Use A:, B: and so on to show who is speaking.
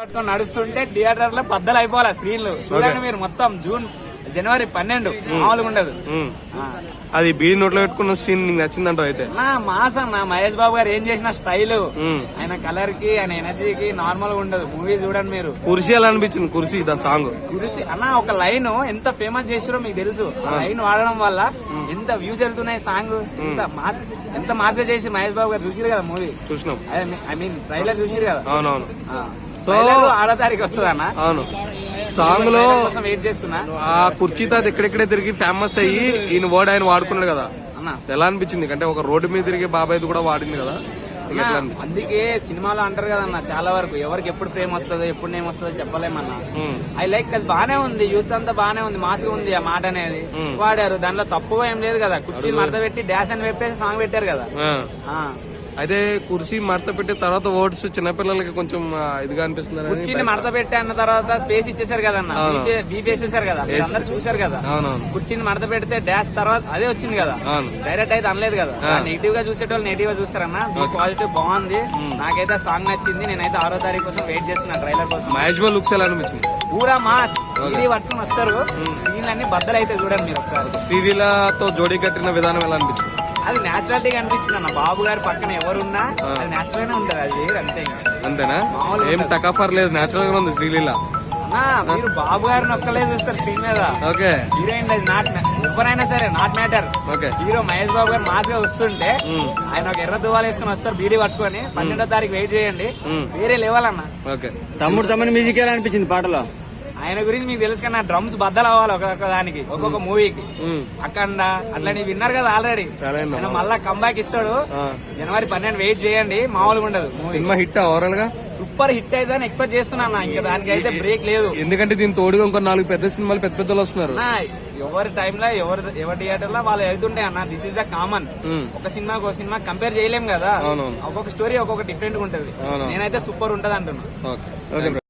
A: పట్టుకొని నడుస్తుంటే థియేటర్ లో బద్దలు అయిపోవాలి స్క్రీన్లు చూడండి మీరు. మొత్తం జనవరి 12 మామూలుగా ఉండదు.
B: అది బీడి నోట్లో పెట్టుకున్న సీన్ నీకు నచ్చిందంట అయితే?
A: నా మాసం నా మహేష్ బాబు గారు ఏం చేసిన స్టైల్, ఆయన కలర్ కి ఆయన ఎనర్జీకి నార్మల్ గా ఉండదు. మూవీ చూడండి మీరు.
B: కుర్సీ ఎలా అనిపించింది? కుర్సీ సాంగ్
A: కుర్సీ అన్న ఒక లైన్ ఎంత ఫేమస్ చేసారో మీకు తెలుసు. లైన్ వాడడం వల్ల ఎంత వ్యూస్ వెళ్తున్నాయి. సాంగ్ ఎంత మాస్ గా చేసి మహేష్ బాబు గారు చూసిరు కదా మూవీ.
B: చూసినాం.
A: ఐ మీన్ ట్రైలర్ చూసిరు కదా.
B: అవునవును.
A: 6వ తారీఖు వస్తుంది అన్న.
B: అవును. సాంగ్ లో
A: వెయిట్ చేస్తున్నా.
B: ఆ కుర్చీతో ఎక్కడెక్కడే తిరిగి ఫేమస్ అయ్యి ఈయన వర్డ్ ఆయన వాడుకున్నాడు కదా, ఎలా అనిపించింది? అంటే ఒక రోడ్డు మీద తిరిగి బాబాయ్ కూడా వాడింది కదా.
A: అందుకే సినిమాలో అంటారు కదన్న, చాలా వరకు ఎవరికి ఎప్పుడు ఫేమ్ వస్తుందో ఎప్పుడు నేమ్ వస్తుందో చెప్పలేమన్నా. ఐ లైక్ అది బానే ఉంది. యూత్ అంతా బానే ఉంది, మాస్గా ఉంది. ఆ మాట అనేది వాడారు, దాంట్లో తప్పుగా ఏం లేదు కదా. కుర్చీలు మడత పెట్టి డాష్ అని చెప్పేసి సాంగ్ పెట్టారు కదా.
B: అయితే కుర్చీ మడత పెట్టే తర్వాత వర్డ్స్ చిన్నపిల్లలకి కొంచెం ఇదిగా అనిపిస్తుంది.
A: కుర్చీని మడత పెట్టి అన్న తర్వాత స్పేస్ ఇచ్చేసారు కదన్న, బీఫ్ వేసేసారు కదా, అందరు చూసారు కదా. కుర్చీని మడత పెడితే డాష్ తర్వాత అదే వచ్చింది కదా, డైరెక్ట్ అయితే అనలేదు కదా. నెగిటివ్ గా చూసేటోళ్ళు నెగిటివ్ గా చూస్తారన్న. పాజిటివ్ బాగుంది. నాకైతే సాంగ్ నచ్చింది. నేనైతే 6వ తారీఖు కోసం వెయిట్ చేస్తున్నా ట్రైలర్ కోసం.
B: మహేష్ బాబు లుక్స్ ఎలా అనిపించింది?
A: పూరా మాస్. ఇది పట్టుకుని వస్తారు, స్క్రీన్ అన్ని బద్దలు అయితే చూడండి మీరు ఒకసారి.
B: శ్రీలీలతో జోడీ కట్టిన విధానం ఎలా అనిపించింది?
A: అది నేచురాలిటీగా అనిపించింది అన్న. బాబు గారి పక్కన ఎవరున్నా అది నేచురల్ గా ఉంటది. అది అంతే.
B: అంతేనా? ఏం తకఫర్ లేదు, నేచురల్ గా ఉంది శ్రీలీల.
A: మీరు బాబు గారిని ఒక్కలే చూస్తారు స్క్రీన్ మీద.
B: ఓకే.
A: హీరోయిన్ ఎవరైనా సరే not matter. Hero Mahesh Babu గారు మాస్ గా వస్తుంటే ఆయన ఒక ఎర్ర దువాలు వేసుకుని వస్తారు బీడీ పట్టుకొని. 12వ తారీఖు వెయిట్ చేయండి. వేరే లెవెల్ అన్న.
B: తమ్ముడు మ్యూజిక్ ఎలా అనిపించింది పాటలో?
A: ఆయన గురించి మీకు తెలుసు కన్నా, డ్రమ్స్ బద్దలు అవ్వాలి ఒక్కొక్క దానికి, ఒక్కొక్క మూవీకి. అఖండ అట్లా విన్నారు కదా ఆల్రెడీ. ఆయన మళ్ళా కంబ్యాక్ ఇస్తాడు. జనవరి 12 వెయిట్ చేయండి, మామూలుగా ఉండదు.
B: సినిమా హిట్ ఓవరాల్ గా
A: సూపర్ హిట్ అయితే ఎక్స్పెక్ట్ చేస్తున్నా. ఇంకా దానికి అయితే బ్రేక్ లేదు.
B: ఎందుకంటే దీని తోడుగా ఇంకో 4 పెద్ద సినిమాలు పెద్దలు వస్తున్నారు.
A: ఎవరి టైంలో ఎవరి థియేటర్ లో వాళ్ళు వెళ్తుంటాయి అన్న. This is the common. ఒక సినిమా కంపేర్ చేయలేం కదా. ఒక్కొక్క స్టోరీ ఒక్కొక్క డిఫరెంట్ గా ఉంటది. నేనైతే సూపర్ ఉంటది అంటున్నా.